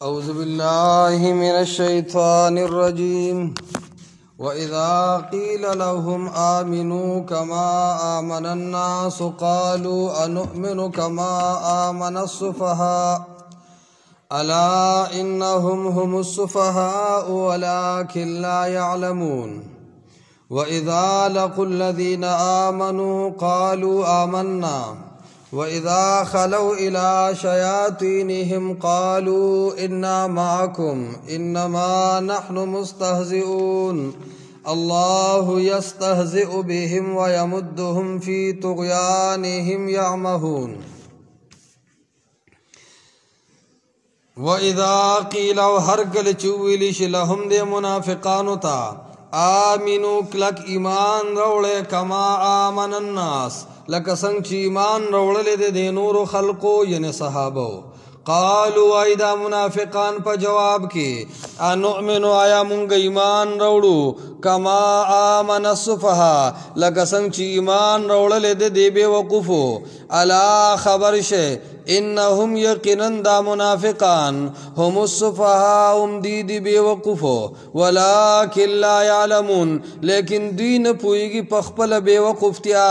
أعوذ بالله من الشيطان الرجيم وإذا قيل لهم آمنوا كما آمن الناس قالوا أنؤمن كما آمن السفهاء ألا إنهم هم السفهاء ولكن لا يعلمون وإذا لقوا الذين آمنوا قالوا آمنا وإذا خلوا إلى شياطينهم قالوا إنا معكم إنما نحن مستهزئون الله يستهزئ بهم ويمدهم في طغيانهم يعمهون وإذا قيل هرگل چویلش لهم دے منافقانو تا آمنو کلک ایمان روڑے کما آمن الناس لکه څنګه چې ایمان راوړل دي نور خلقو یعنی صحابو قالوا ایدا منافقان په جواب کې انؤمن آیا مونږ ایمان راوړو کما آمن السفهاء لکه څنګه چې ایمان راوړل دي بے وقوفو الا خبر شه انهم یقینا دا منافقان هم السفهاء هم دی بے وقوفو ولکن لا يعلمون لیکن دین پویږي په خپل بے وقوفتیا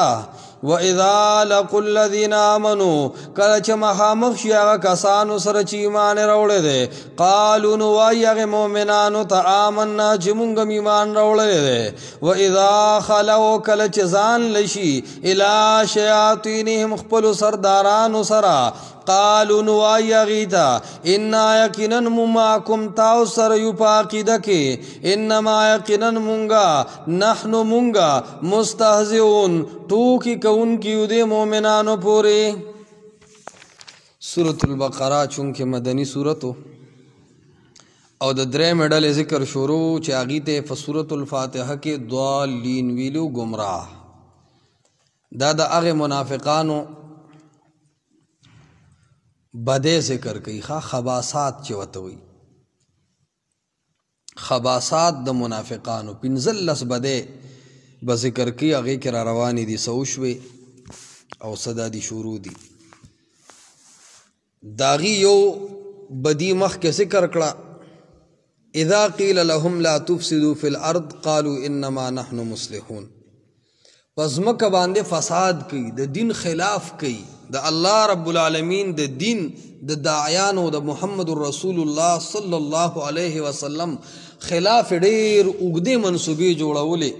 وَإِذَا لَقُوا الَّذِينَ آمَنُوا کله چې مخامخ شي هغه کسانو سره چې ایمان راوړی دی قالوا نو وایي هغې مؤمنانو ته آمنا چې مونږ هم ایمان راوړلی دی وَإِذَا خَلَوْا کله چې ځان لشي الی شیاطینهم خپلو سردارانو سره قالوا نو وایي هغې ته انا یقینا معکم تاسو سره یو په عقیده کې انما یقینا مونږه نحنو مونږه مستهزئون ټوکې کوونکي یو دې مؤمنانو پورې سورة البقره چونکې مدني سورتو او د درېیمې ډلې ذکر شروع چې هغې ته په سورة الفاتحه کې ضالین ویلو ګمراه دا د هغې منافقانو بدے ذکر کئی خباسات چې ورته وي خباسات د منافقانو پنځلس بدے به ذکر کئی هغې کې را روانې دي څه وشوې او څه دا دي شروع دي د هغې یو بدي مخکې ذکر کړه اذا قیل لهم لا تفسدوا فی الارض قالوا انما نحن مصلحون پس مکه باندې فساد کوي د دین خلاف کوي د الله رب العالمین د دین د داعیانو د محمد رسول الله صلی الله علیه وسلم خلاف ډېر اوږدې منصوبې جوړولې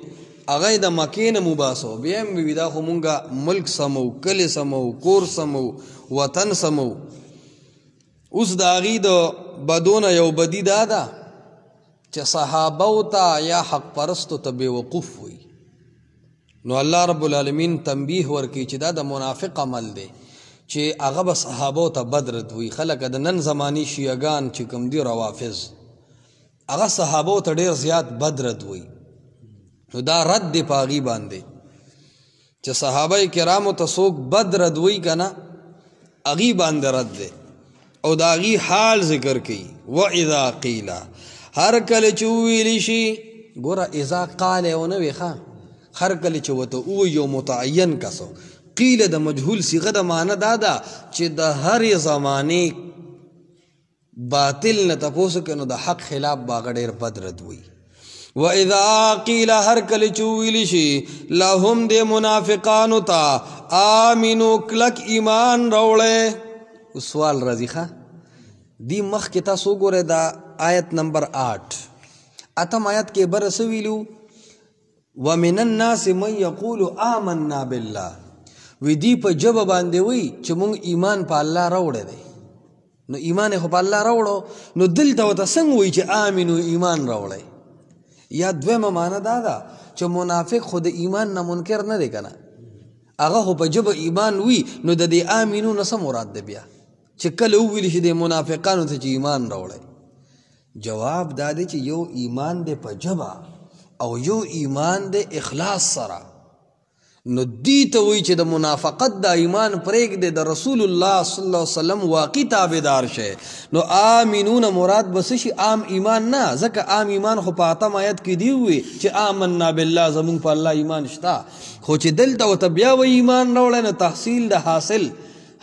هغه د مکې نه مباسو بیا هم وي دا خو مونږه ملک سمو کلي سمو کور سمو وطن سمو اوس د هغې د بدونه یو بدي دا ده چې صحابو ته یا حق پرستو ته بېوقوف وي نو الله رب العالمین تنبیه ورکی چې دا د منافق عمل دی چې هغه به صحابو ته بد رد وي خلک د نن زماني شیعګان چې کوم دي روافظ هغه صحابو ته ډېر زیات بد رد وي نو دا رد دی په هغې باندې چې صحابه کرامو ته څوک بد رد وي که نه هغې باندې رد دی او د هغې حال ذکر کوي وإذا قیله هر کله چې وویلی شي ګوره اذا قال یو نه وي ښه هر کله چې ورته ووایي یو متعین کسو قیله د مجهول صیغه د معنی دا ده چې د هرې زمانې باطل نه تپوس کوي نو د حق خلاف به هغه ډېر بد رد وي وإذا قیل هر کله چې وویلی شي لهم د منافقانو ته آمنو کلک ایمان راوړی اوس سوال راځي ښه دې مخکې تاسو وګورئ دا آیت نمبر 8 اتم آیت کې بر څه ویلو ومن الناس من یقول آمنا بالله وی دی په ژبه باندې وی چې مونږ ایمان په الله راوړی دی نو ایمان خو په الله راوړو نو دلته ورته څنګه وی چې آمنو ایمان راوړی یا دویمه معنی دا ده چې منافق خو د ایمان نه منکر نه دی که نه هغه خو په ژبه ایمان وي نو د دې آمنو نه څه مراد دی بیا چې کله وویل شي د منافقانو ته چې ایمان راوړی جواب دا دی چې یو ایمان دی په ژبه او یو ایمان د اخلاص سره نو دی ته وایي چې د منافقت د ایمان پرېږدې د رسول الله صلی الله علیه وسلم واقعي تابعدار شي نو آمنون مراد به څه شي عام ایمان نه ځکه عام ایمان خو په اتم آیت کې دی وي چې آمنا بالله زمونږ په الله ایمان شته خو چې دلته ورته بیا وایي ایمان راوړی نو تحصیل د حاصل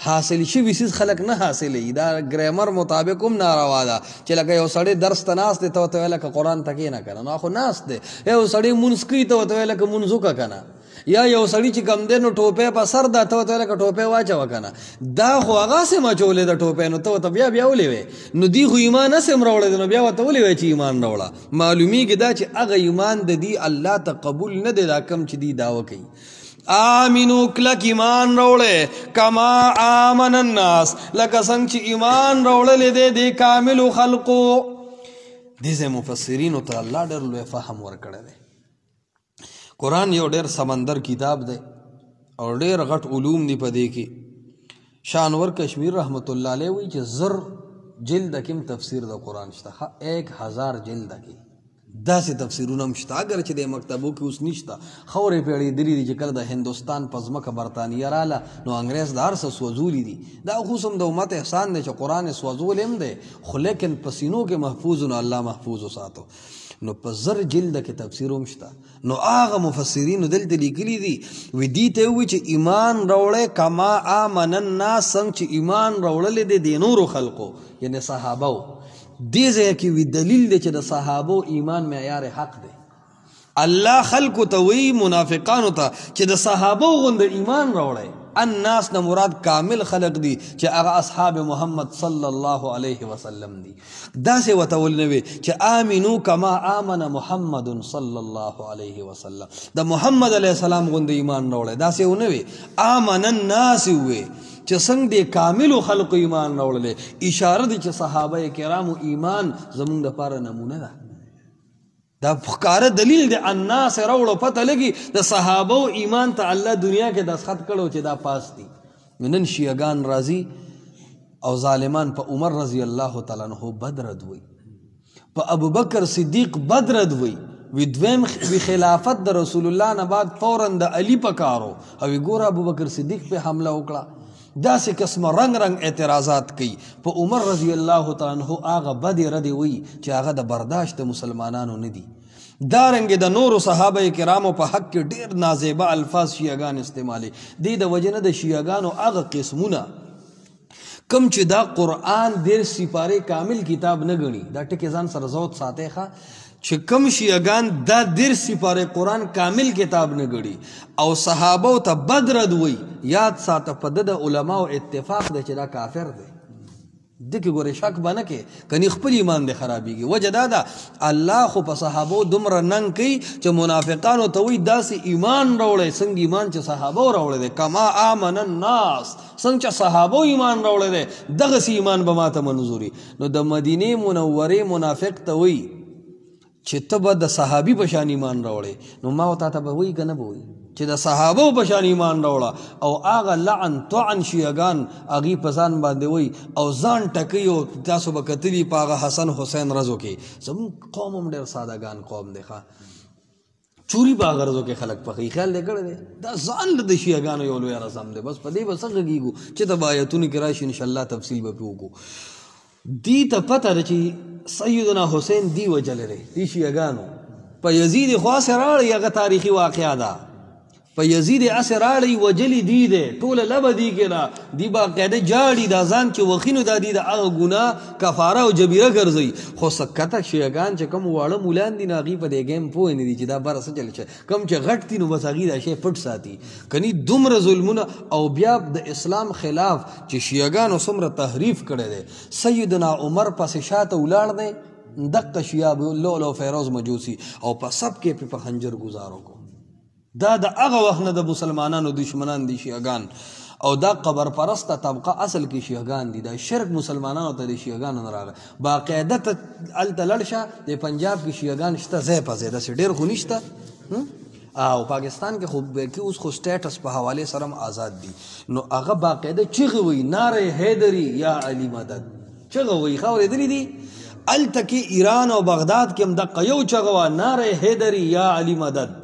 حاصل شوي سیز خلق نه حاصلې دا ګرامر مطابق هم ناروا ده چې لکه یو سړی درس ته ناست دی ته ورته ویل که قرآن ته کښېنه که نه نو خو ناست دی یو سړی مونځ کوي ته ورته ویل که مونځ وکړه که نه یا یو سړی چې کم دی نو ټوپۍ په سر ده ته ورته ویل که ټوپۍ واچوه که نه دا خو هغسې مچولی ده ټوپۍ نو ته ورته بیا ولې وې نو دوی خو ایمان هسې هم راوړی دی نو بیا ورته ولې وایې چې ایمان راوړه معلومیږي دا چې هغه ایمان د دې الله ته قبول نه دی دا کم چې دوی دعوه کوي آمینو کلک ایمان روڑے کما آمن الناس لکه څنګه چې ایمان روڑلې دی د کامل خلقو دې مفسرینو ته الله ډېر لوی فهم ورکړی دی قرآن یو ډېر سمندر کتاب دی او ډېر غټ علوم دی په دې کې شانور کشمیر رحمت الله علیه وایي چې زر جلد کې تفسیر د قرآن شته 1000 جلد کې داسې تفسیرونه هم شته اگر چې د مکتبو کې اوس نشته خورې پیړېدلي دي چې کله د هندوستان په ځمکه برطانیه راله نو انګریز د هر څه سوځولي دي دا خو هم د امت احسان دی چې قرآن یې سوځولی هم دی خو لیکن په سینو کې محفوظ نو الله محفوظ وساتو نو په زر جلده کې تفسیر هم شته نو هغه مفسرینو دلته لیکلي دي وی دې ته وایي چې ایمان راوړی کما آمن الناس څنګه چې ایمان راوړلی دی د نورو خلقو یعنی صحابو دې ځای کې وی دلیل دی چې د صحابو ایمان معیار حق دی الله خلقو ته وی منافقانو ته چې د صحابو غوندې ایمان راوړی الناس نه مراد کامل خلق دي چې هغه اصحاب محمد صلی الله علیه وسلم دي داسې ورته ولنه وي چې آمنو کما آمن محمد صلی الله علیه وسلم د محمد علیه السلام غوندې ایمان راوړی داسې ونه وي آمن الناس وي چې څنګه د کاملو خلقو ایمان راوړلی اشاره دی چې صحابه کرامو ایمان زمونږ دپاره نمونه ده دا ښکاره دلیل دی الناس راوړو پته لګي د صحابو ایمان ته الله دنیا کې دستخط کړو چې دا پاس دي نن شیعګان راځي او ظالمان په عمر رضی الله تعالی عنہ بد رد وی په ابوبکر صدیق بد رد وی دویم وی خلافت د رسول الله نه بعد فوراً د علی په کارو او ګوره ابوبکر صدیق په حمله وکړه داسې قسمه رنگ رنگ اعتراضات کوي په عمر رضی الله تعالی عنہ هغه بدې ردې وی چې هغه د برداشت مسلمانانو نه دي دارنګې د نورو صحابه کرامو په حق کې ډېر نازیبه الفاظ شیعګان استعمالي دې د وجې نه د شیعګانو هغه قسمونه کم چې دا قرآن 10 سپارې کامل کتاب نه ګڼي دا ټکې ځان سره ضبط ساتئ ښه چې کم شیعګان دا 10 سپارې قرآن کامل کتاب نه ګڼي او صحابو ته بد رد وی یاد ساته په د علماو اتفاق دی چې دا کافر دی دکې ګورې شک به نه کې کني خپل ایمان دی خرابېږي وجه دا ده الله خو په صحابو دومره ننګ کوي چې منافقانو ته وایي داسې ایمان راوړی څنګه ایمان چې صحابو راوړی دی کما آمن الناس څنګه چې صحابو ایمان راوړی دی دغسې ایمان به ما ته منظوري نو د مدینې منورې منافق ته وایي چې ته به د صحابي په شان ایمان راوړی نو ما تا ته به وایي که نه به وایي چې د صحابو په شان ایمان راوړه او هغه لعن طعن شیعګان هغوی په ځان باندې وایي او ځان ټکوي او تاسو به کتلي په هغه حسن حسین رضو کې زموږ قوم هم ډېر سادهګان قوم دی ښه چوري په هغه رضو کې خلک پخوي خیال دی کړی دی دا ځان له د شیعګانو یو لوی رسم دی بس په دې به څه غږېږو چې ته به آیتونو کې راشي انشاءالله تفصیل به پرې وکړو دې ته پته ده چې سیدنا حسین دی وجلی دی دې شیعګانو په یزید خواصې راړی هغه تاریخي واقعه ده په یزید اسې راړی وجلی دی دی ټوله لبه دی کې نه دی باقاعده جاړي دا ځان چې وخینو دا دی د هغه ګناه کفاره او جبیره ګرځوي خو سکته شیعګان چې کوم واړه مولان دي نه هغوی په دې ګیم پوه نه دي چې دا بره څه چل شي کوم چې غټ دي نو بس هغوی دا شی پټ ساتي کني دومره ظلمونه او بیا د اسلام خلاف چې شیعګانو څومره تحریف کړی دی سیدنا عمر پسې شاته ولاړ دی دقه شیعه لولو فیروز مجوسی او په سب کې په خنجر گزارو کو دا د هغه وخت نه د مسلمانانو دشمنان دي شیعګان او دا قبر پرسته طبقه اصل کې شیعګان دي دا شرک مسلمانانو ته د شیعګانو نه راغی باقاعده ته هلته لاړ شه د پنجاب کې شیعګان شته ځای په ځای داسې ډېر خو نشته او پاکستان کې خو اوس خو سټیټس په حوالې سره هم آزاد دي نو هغه باقاعده چغې وایي ناره حیدري یا علی مدد چغه وایي ښه اورېدلي دي هلته کې ایران او بغداد کې هم دقه یو چغه وه ناره حیدري یا علی مدد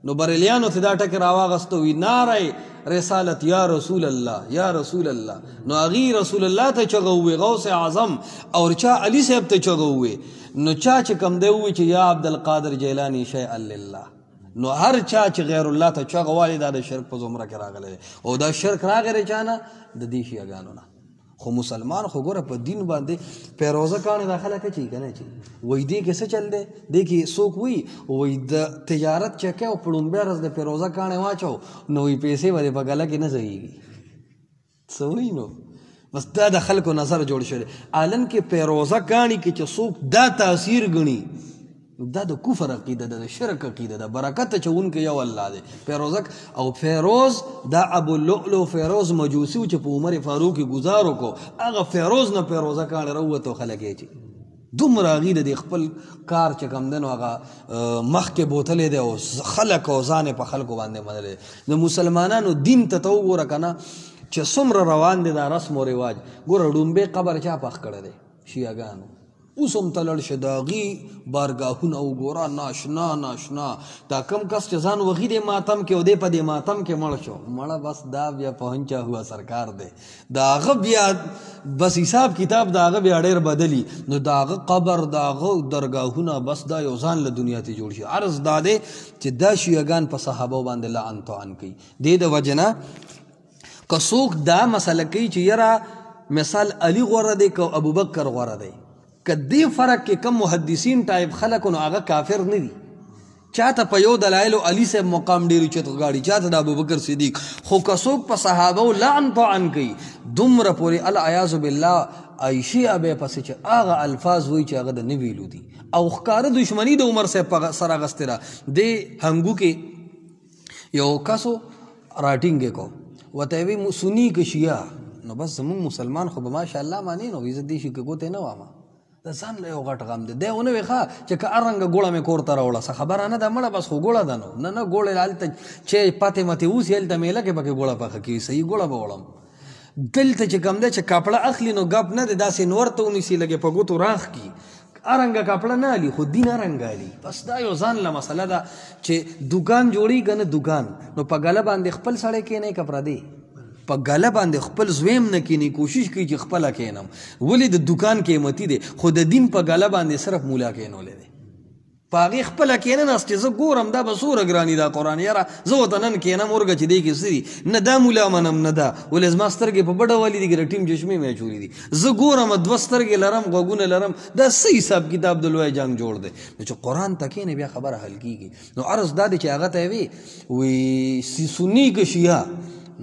نو بریلیانو ته دا ټکې راواغسته وي ناره رسالت یا رسول الله یا رسول الله نو هغوی رسول الله ته چغه ووې غوث اعظم او چا علي صاحب ته چغه ووې نو چا چې کوم دی ووي چې یا عبدالقادر جیلاني شیئا لله نو هر چا چې غیر الله ته چغه والی دا د شرک په زمره کې راغلی او دا شرک راغلی چانه د دې شیګانو نه. خو مسلمان خو ګوره په دین باندې پیروزه کاڼې دا خلک چي که نه چي وایي دې کې څه چل دی دې کې څوک وایي وایي د تجارت چکه او په لومبۍ ورځ د پیروزه کاڼې واچو نو وایي پیسې به دې په ګله کې نه ځایږي څه وایي نو بس دا د خلکو نظر جوړ شوی عالم کې پیروزه کاڼي کې چې څوک دا تاثیر ګڼي دا د کفر عقیده ده د شرک عقیده ده برکت چونکې یو الله دی پیروزک او فیروز دا ابو اللؤلؤ فیروز مجوسی چې په عمر فاروق گزار وکړو هغه فیروز نه پیروزه کاڼې راووتو خلک یې چې دومره عقیده د خپل کار چې کوم دی نو هغه مخکې بوتلی دی او خلک او ځان په خلکو باندې منلی د مسلمانانو دین ته ته وګوره که نه چې څومره روان دی دا رسم و رواج ګوره ډومبې قبر چا پخ کړی دی شیعګانو اوس هم ته لاړ شه د هغې بارګاهونه وګوره ناشنا ناشنا دا کم کس چې ځان وغي دی ماتم کې او دی په دې ماتم کې مړ شو مړه بس دا بیا پهنچا هوا سرکار دی د هغه بیا بس حساب کتاب د هغه بیا ډېر بدلي نو د هغه قبر د هغه درګاهونه بس دا یو ځان له دنیا ته جوړ شي عرض دا دی چې دا شیعګان په صحابو باندې لعن طعن کوي دې د وجې نه که څوک دا مسله کوي چې یاره مثال علي غوره دی که ابوبکر غوره دی که دې فرق کې کم محدثین ټایپ خلک نو هغه کافر نه دي چاته په یو دلایلو علي صاحب مقام ډېر اوچت غاړي چاته د ابوبکر صدیق خو که څوک په صحابو لعن طعن کوي دومره پورې العیاذ بالله عایشې ابې پسې چې هغه الفاظ وایي چې هغه د نه ویلو دي او ښکاره دشمني د عمر صاحب په سر اخیستې ده دې هنګو کې یو کسو راټینګ کو ورته وی سني که شیعه نو بس زمونږ مسلمان خو به ماشاءالله ماني نو عزت دې شي که ګوتې نه وامه د ځان له یو غټ غم دی دی ونه وی ښه چې که هر رنګه ګوړه مې کور ته راوړه څه خبره نه ده مړه بس خو ګوړه ده نو نه نه ګوړې هلته چې پاتې متې اوسي هلته میله کې پکې ګوړه پخه کېږي صحیح ګوړه به وړم دلته چې کوم دی چې کپړه اخلي نو ګپ نه دی داسې نور ته ونیسي لږې په ګوتو راخ کي ارنګه کپړه نه علي خو دین ارنګه علي بس دا یو ځان له مسله ده چې دوکان جوړي که نه دوکان نو په ګله باندې خپل سړی کېنی که پردی په ګله باندې خپل زویم نه کینی کوشش کوي چې خپله کینم ولې د دوکان قیمتي دی خو د دین په ګله باندې صرف مولا کینولی دی په هغې خپله کینناست چې زه ګورم دا به څومره ګراني دا قرآن یاره زه ورته نن کینم ورګه چې دی کې څه دي نه دا مولا منم نه دا ولې زما سترګې په بډه والي دي ګره ټیم چشمې مې اچولي دي زه ګورم دوه سترګې لرم غوږونه لرم دا څه حساب کتاب د لوی جنګ جوړ دی نو چې قرآن ته کینې بیا خبره حل کېږي نو عرض دا دی چې هغه ته وي سني که شیعه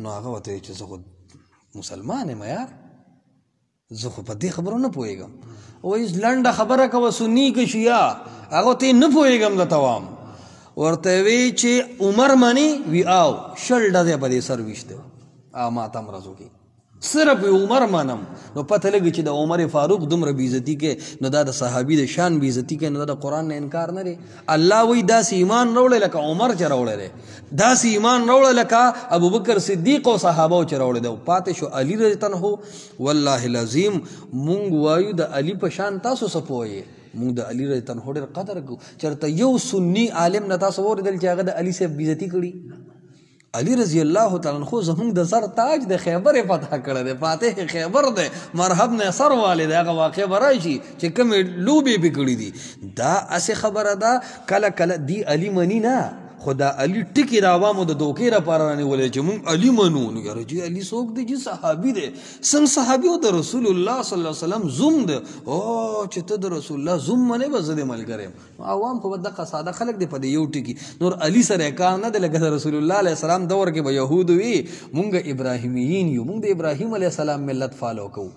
نو هغه ورته چې زه خو مسلمان یم یار زه خو په دې خبرو نه پوهېږم وایي لنډه خبره کوه سني که شیعه هغه ته نه پوهېږم د توام ورته وی چې عمر مني وی آو شل ډزې په دې سر ویشته ماتم ورځو کې صرف عمر منم نو پته لګي چې د عمر فاروق دومره بېعزتي کې نو دا د صحابي د شان بېعزتي کې نو دا د قرآن نه انکار نه دی الله وایي داسې ایمان راوړی لکه عمر چې راوړی دی داسې ایمان راوړی لکه ابوبکر صدیق او صحابو چې راوړی دی او پاتې شو علي رضی الله والله العظیم مونږ وایو د علي په شان تاسو څه پوهیږئ مونږ د علي رضی الله ډېر قدر کوو چېرته یو سني عالم نه تاسو واورېدل چې هغه د علي صاحب بېعزتي کړي علي رضی الله تعالی عنہ زمونږ د سر تاج د خیبر فتح کړی دی فاتح خیبر دی مرحب نصر والی دی هغه واقع به راشي چې کومې لوبې پې کړي دي دا هسې خبره ده کله کله دی علي مني نه خو دا علي ټکي د عوامو د دوکې لپاره رانیولی چې مونږ علي منو نو یاره جی علي څوک دی جی صحابي دی څنګه صحابي و د رسول الله صلی الله علیه وسلم زوم دی او چې ته د رسول الله زوم منې به زه دې ملګری یم عوام خو به دغه ساده خلک دی په دې یو ټکي نور علي سره یې کار نه دی لکه د رسول الله علیه السلام دور کې به یهود وي مونږ ابراهیمیین یو مونږ د ابراهیم علیه السلام ملت فالو کوو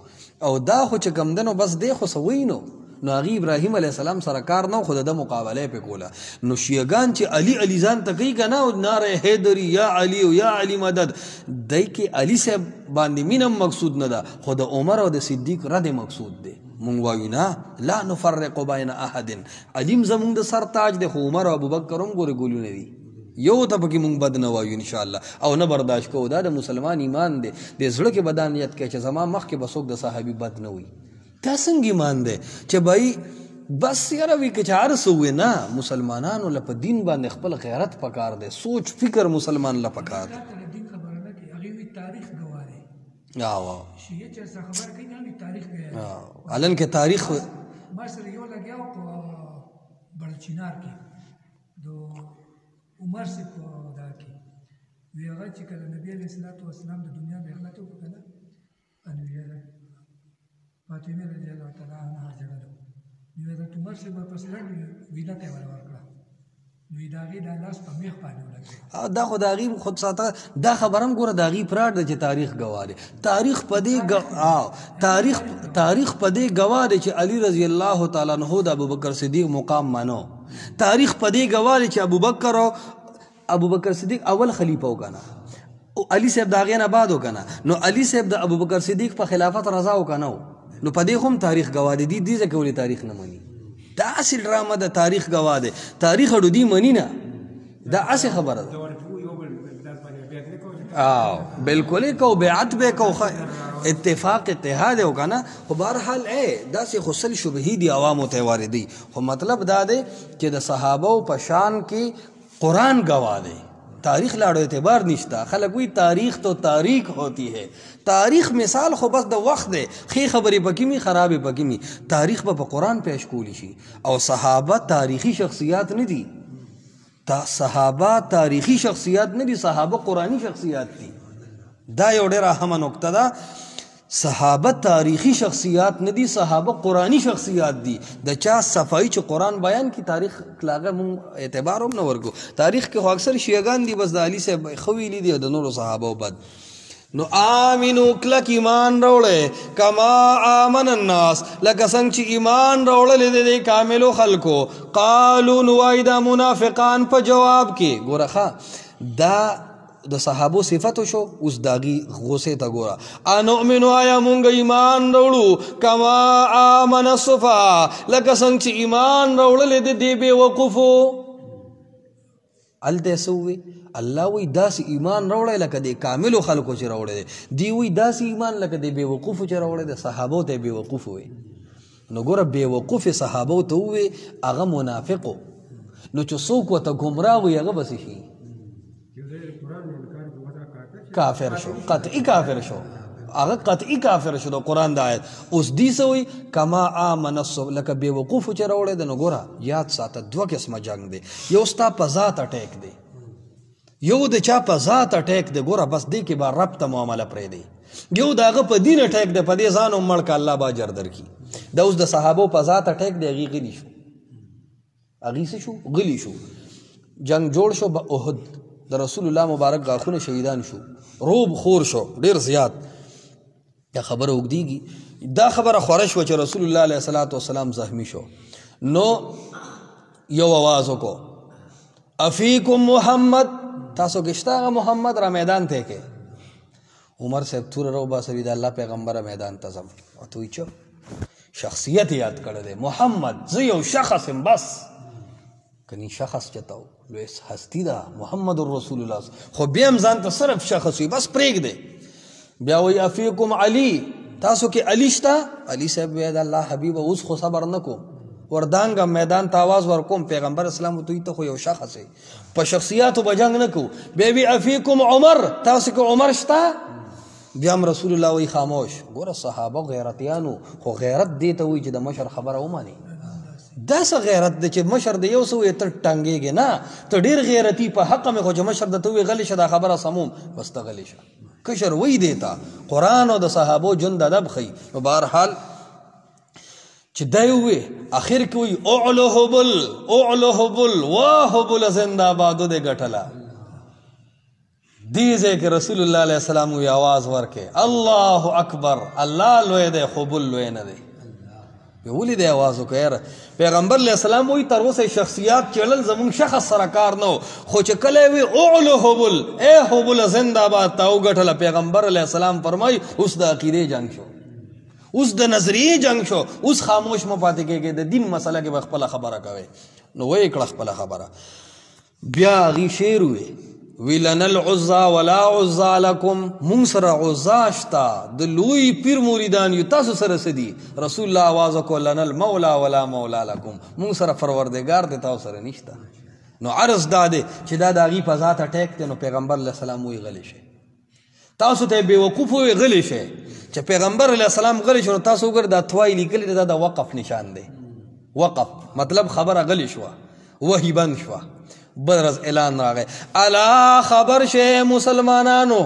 او دا خو چې کوم دی نو بس دی خو څه وایي نو هغې ابراهیم علیه السلام سره کار نه خو د مقابله یې پې کوله نو شیعګان چې علي علي ځان ته کوي که نه او ناره حیدري یا علي او یا علي مدد دی کې علي صاحب باندې مینه مقصود نه ده خو د عمر او د صدیق رد مقصود دی مونږ وایو نه لا نفرق بین احد علیم زمونږ د سر تاج دی خو عمر او ابوبکر هم ګورې ګولونه دي یو ته پکې مونږ بد نه وایو انشاءالله او نه برداشت کوو دا د مسلمان ایمان دی د زړه کې به دا نیت کوي چې زما مخکې به څوک د صحابي بد نه وي دا څنګه ایمان دی چې بھائی بس یاره وي که چې هر څه ووایي نه مسلمانانو له په دین باندې خپل غیرت پکار دی سوچ فکر مسلمان له پکار دی علن کې تاریخ ما سره یو لګیا په بلچینار کې د عمر سے په دا کې وی هغه چې کله نبی علیه الصلاۃ والسلام د دنیا نه اخلاص وکړ کنه ان وی فاطمه رضی الله تعالی عنها جړل نو حضرت عمر سے په پسلان ویلا ته ورکړه نو داغي د لاس په میخ باندې ولګي دا خو داغي خود ساته دا خبرم ګوره داغي پراډ د چې تاریخ گواهه تاریخ په دې گواهه چې علي رضی الله تعالی عنہ د ابوبکر صدیق مقام مانو تاریخ په دې گواهه چې ابوبکر صدیق اول خلیفہ وکنه علي صاحب داغه نه بعد وکنه نو علي صاحب د ابوبکر صدیق په خلافت رضا وکنه نو په دې هم تاریخ گواهه دي دې ځکه ولې تاریخ نه مني دا اصل ډرامه د تاریخ گواه ده تاریخ اډو دی منی نه دا اصل خبره ده بالکل کو بیعت به کو اتفاق اتحاد او کنه خو بهرحال دا سه خصل شبهه دی عوامو ته واردی خو مطلب دا ده چې د صحابه په شان کې قرآن گواه ده تاریخ لاړو اعتبار نشتا خلک وی تاریخ تو تاریخ ہوتی ہے تاریخ مثال خو بس د وخت دی خې خبرې پکې می خرابې پکې می تاریخ په قرآن پیش کولی شي او صحابه تاریخی شخصیات نه دي صحابه تاریخی شخصیات نه دي صحابه قرآنی شخصیات دي دا یو ډېره اهمه نکته ده صحابه تاریخی شخصیات نه دي صحابه قرآنی شخصیات دي د چا صفائی چې قرآن بیان کی تاریخ کلاغه مون اعتبار هم نه ورکو تاریخ کې خو اکثر شیعاګان دي بس د علي صاحب خویلی دي د نورو صحابه بد نو آمینو کلک ایمان راوړې کما آمن الناس لکه څنګه چې ایمان راوړل دي کاملو خلکو قالو نو ایدا منافقان په جواب کې ګورخه دا د صحابو صفاتو شو اوس داغي غوسه تا ګورا انؤمنو آیا مونږ ایمان راوړو کما آمن الصفا لکه څنګه چې ایمان راوړل دي بے وقوفو الته سووي الله وی داس ایمان راوړل لکه د کاملو خلکو چې راوړل دی وی داس ایمان لکه د بے وقوفو چې راوړل د صحابو ته بے وقوف وي نو ګوره بے وقوف صحابو ته وي هغه منافقو نو چې څوک وته گمراه وي هغه بس شي کافر شو قطعی کافر شو هغه قطعی کافر شو د قرآن د آیت اوس دی سوی کما آمن الصف لکه بے وقوف چې راوړی د نو ګوره یاد ساته دوه قسمه جنگ دی یو ستا په ذات اٹیک دی یو د چا په ذات اٹیک دی ګوره بس دی کې به رب ته معامله پرېږدي یو د هغه په دین اٹیک دی په دې ځان هم مړ که الله به اجر درکړي دا اوس د صحابو په ذات اٹیک دی هغې غلي شو هغې څه شو غلي شو جنگ جوړ شو په احد د رسول الله مبارک غاښونه شهیدان شو روب خور شو ډیر زیات دا خبره وګدیږي دا خبره خوره شوه چې رسول الله علیه الصلاۃ والسلام زخمی شو نو یو آواز وکړو افیکم محمد تاسو کې شته هغه محمد را میدان ته کې عمر صاحب تور رو باسوي د الله پیغمبر میدان ته ځم او توی چې شخصیت یاد کړی دی محمد زه یو شخص یم بس کنی شخص چتاو لوی هستی دا محمد رسول الله خو بیا هم ځان ته صرف شخص وي بس پرېږدی بیا وایي افیکم علی تاسو کې علی شته علی صاحب وایي د الله حبیب اوس خو صبر نه کوم وردانګم میدان ته آواز ورکوم پیغمبر اسلام توی ته خو یو شخص دی په شخصیاتو به جنګ نه کوو بیا وایي افیکم عمر تاسو کې عمر شته بیا هم رسول الله وایي خاموش ګوره صحابه غیرتیانو خو غیرت دی ته وایي چې د مشر خبره ومني دا څه غیرت دی چې مشر د یو څه وایي ته ټنګېږې نه ته ډېر غیرتي په حقه مې خو چې مشر درته وایي غلی شه دا خبره سموم بس ته غلی شه کشر وی دیتا قرآن او د صحابو جند ادب خی نو بهرحال چې دی وی اخر کې وی اعلو حبل واه حبل زنده بادو دې ګټله دې ځای کې رسول الله علیه السلام وی आवाज ورکې الله اکبر الله لوی دی حبل لوی نه دی ولی دی आवाज وکړ پیغمبر علیہ السلام وی تر اوسه شخصیات چلل زمون شخص سره کار نو خو چې کله وی اعلو حبل اے حبل زنده باد تاو غټل پیغمبر علیہ السلام فرمای اوس د عقیده جنگ شو اوس د نظریه جنگ شو اوس خاموش م پاتې کېږي د دین مسله کې خپل خبره کوي نو وی کړه خپل خبره بیا غي شعر وی لن العزا ولا عزا لكم مون سره عزا شتا د لوی پیر مریدان یو تاسو سره سدي رسول الله आवाज کو لن المولى ولا مولا لكم مون سره پروردگار د تاسو سره نشتا نو عرض داده چې دا داغي په ذات اٹیک ته نو پیغمبر علیہ السلام وی غلی شه تاسو ته بے وقوف وی غلی شه چې پیغمبر علیہ السلام غلی شو تاسو ګر د توای لیکل دا وقف نشان دی وقف مطلب خبره غلی شو وحی بند شو بدرز اعلان راغی الا خبر شه مسلمانانو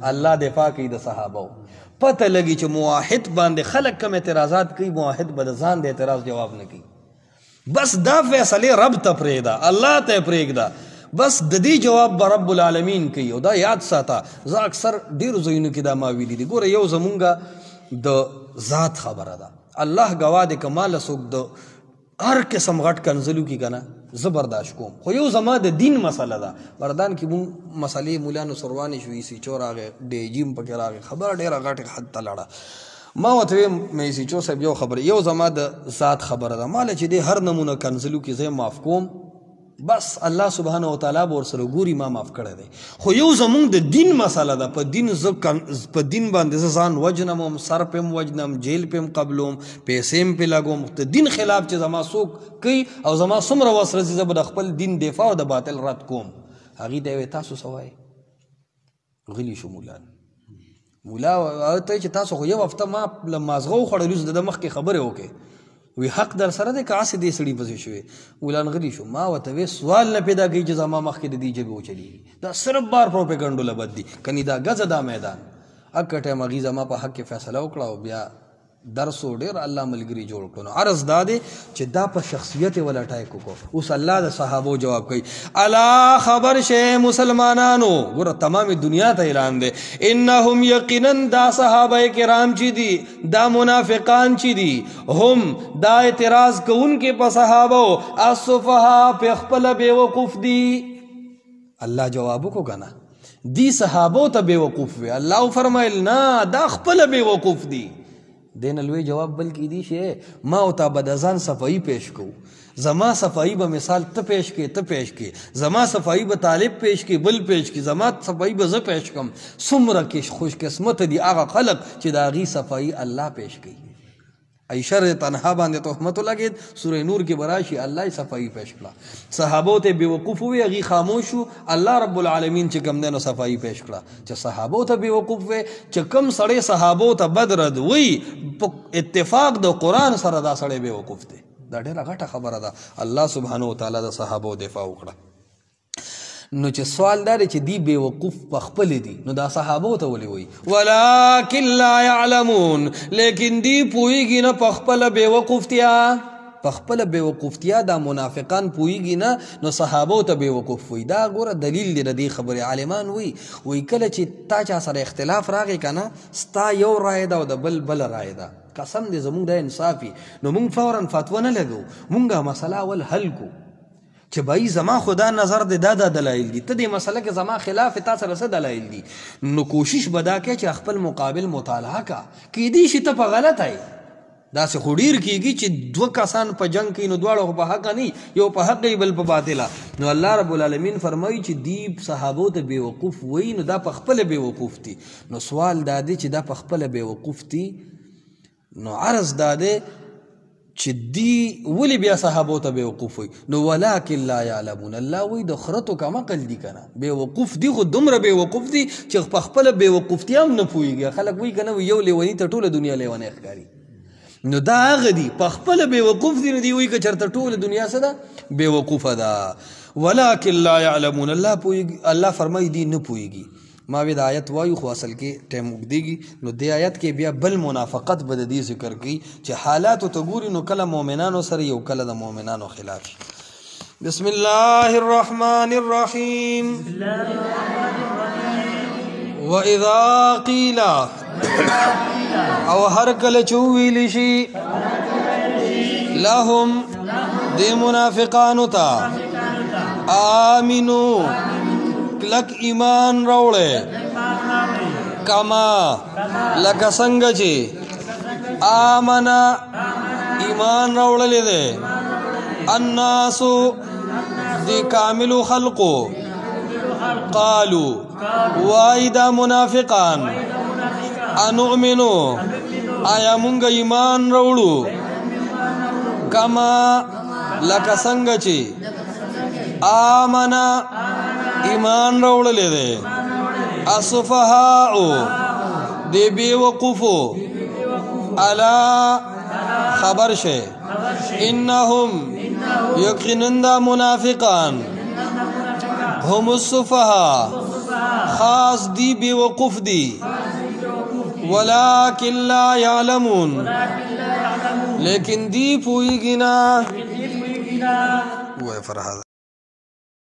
الله دفاع کوي د صحابه پته لګي چې موحد باندې خلک کم اعتراضات کوي موحد به ځان د اعتراض جواب نه کوي بس دا فیصله رب ته پرېږده الله ته پرېږده بس د دې جواب به رب العالمین کوي او دا یاد ساته زه اکثر ډېرو ځایونو کې دا ما ویلي دي ګوره یو زمونږ د ذات خبره ده الله گواه دی که ماله څوک د هر قسم غټ کنځلو کې که نه زه برداشت کوم خو یو زما د دین مسله ده بردان کې مونږ مسلې مولانو سروانې شوي سیچو راغی ډیجیم پکې راغی خبره ډېره غټې حد ته لړه ما ورته ویم مې سیچو صاحب یو خبره یو زما د ذات خبره ده ماله چې دې هر نمونه کنځلو کې زه معاف کوم بس الله سبحانه وتعالی به ورسره ګوري ما معاف کړی دی خو یو زمونږ د دین مسله ده په دین باندې زه ځان وجنم هم سر پې هم وجنم جیل پې هم قبلوم پیسې هم پې لګوم د دین خلاف چې زما څوک کوي او زما څومره وس رسي زه به د خپل دین دفاع او د باطل رد کوم هغې ته یې تاسو څه وایې غلي شو مولا ته چې تاسو خو یو هفته ما له مازغه وخوړلو زه د مخکې خبرې وکړې وی حق در سره دی که هسې دې سړي پسې شوې ولان غلي شو ما ورته وی سوال نه پیدا کوي چې زما مخکې د دې ژبې وچلېږي دا صرف بار پروپیګنډو له بد دي کني دا ګزه دا میدان اکه ټایم هغې زما په حق کې فیصله وکړه او بیا درس و ډېر الله ملګري جوړ کړو نو عرض دا دی چې دا په شخصیت یې ولا ټایک وکړو اوس الله د صحابو جواب کوي الا خبر شه مسلمانانو ګوره تمامې دنیا ته اعلان دی انهم یقینا دا صحابه کرام چې دي دا منافقان چې دي هم دا اعتراض کوونکې په صحابو الصفها په خپله بېوقوف دي الله جواب وکړو که نه دی صحابو ته بېوقوف وي الله فرمایل نه دا خپله بېوقوف دي دین لوی جواب بل کی دی شه ما او تا بدزان صفائی پیش کو زما صفائی به مثال ته پیش کې ته پیش کې زما صفائی به طالب پیش کې بل پیش کې زما صفائی به زه پیش کم څومره کې خوش قسمت دي هغه خلق چې د هغې صفائی الله پیش کوي عائشہ تنها باندې تهمت لګید سورہ نور کې براشي الله صفائی پیش کړه صحابو ته بیوقوف وي هغې خاموش الله رب العالمین چې کوم دی نو صفائی پیش کړه چې صحابو ته بیوقوف وي چې کوم سړی صحابو ته بد رد وي په اتفاق د قرآن سره دا سړی بیوقوف دی دا ډېره غټه خبره ده الله سبحانه وتعالی د صحابو دفاع وکړه نو چې سوال دا دی چې دی بیوقوف په خپل دي نو دا صحابو ته ولې وایي ولکن لا یعلمون لیکن دی پوهیږي نه په خپله بیوقوفتیا په خپله بیوقوفتیا دا منافقان پوهیږي نه نو صحابو ته بیوقوف وایي دا ګوره دلیل دی د دې خبرې عالمان وایي کله چې تا چا سره اختلاف راغی که نه ستا یو رایه ده او د بل رایه ده قسم دی زمونږ دا انصافي نو مونږ فورا فتوه نه لګو مونږ مسله اول حل کو چې بایی زما خدا نظر دی دا دلایل دي ته دې مسله کې زما خلاف تا سره څه دلایل دي نو کوشش به دا کوې چې خپل مقابل مطالعه کا کیدی شي ته په غلطه یې داسې خو ډېر کېږي چې دوه کسان په جنګ کوي نو دواړه خو په حقه نه یو په حق بل په باطله نو الله رب العالمین فرمایي چې دی صحابو ته بیوقوف وایي نو دا په خپله بیوقوف دي نو سوال دا دی چې دا په خپله بیوقوف دي نو عرض دا دی چې دی ولې بیا صحابو ته بیوقوف وي نو ولکن لا یعلمون الله وایي د خرتو کم عقل دي که نه بیوقوف دي خو دومره بیوقوف دي چې په خپله بیوقوفتیا هم نه پوهېږي خلک وایي که نه یو لیوني ته ټوله دنیا لیونی ښکاري نو دا هغه دي په خپله بیوقوف دي نو دی وایي که چېرته ټوله دنیا څه ده بیوقوفه ده ولکن لا یعلمون الله فرمایي دی نه پوهېږي ما وی د آیت وایو خو اصل کې ټایم اوږدېږي نو دې آیت کې بیا بل منافقت به د دې ذکر کوي چې حالاتو ته ګوري نو کله مؤمنانو سره یو کله د مؤمنانو خلاف بسم الله الرحمن الرحیم وَإِذَا قِيلَ او هر کله چې وویل شي لهم دې منافقانو ته آمنو کلک ایمان راوړې کما لکه څنګه چې آمنا ایمان راوړلی دی الناسو دی کاملو خلقو قالو وای دا منافقان انؤمنو آیا مونږ ایمان راوړو کما لکه څنګه چې آمنا ایمان راوړلی دی الصفهاء دی بیوقوفو الا خبر شه انهم یقینا دا منافقان هم السفهاء خاص دی بیوقوف دی ولكن لا يعلمون لیکن دی پوئی گنا وہ فرحاد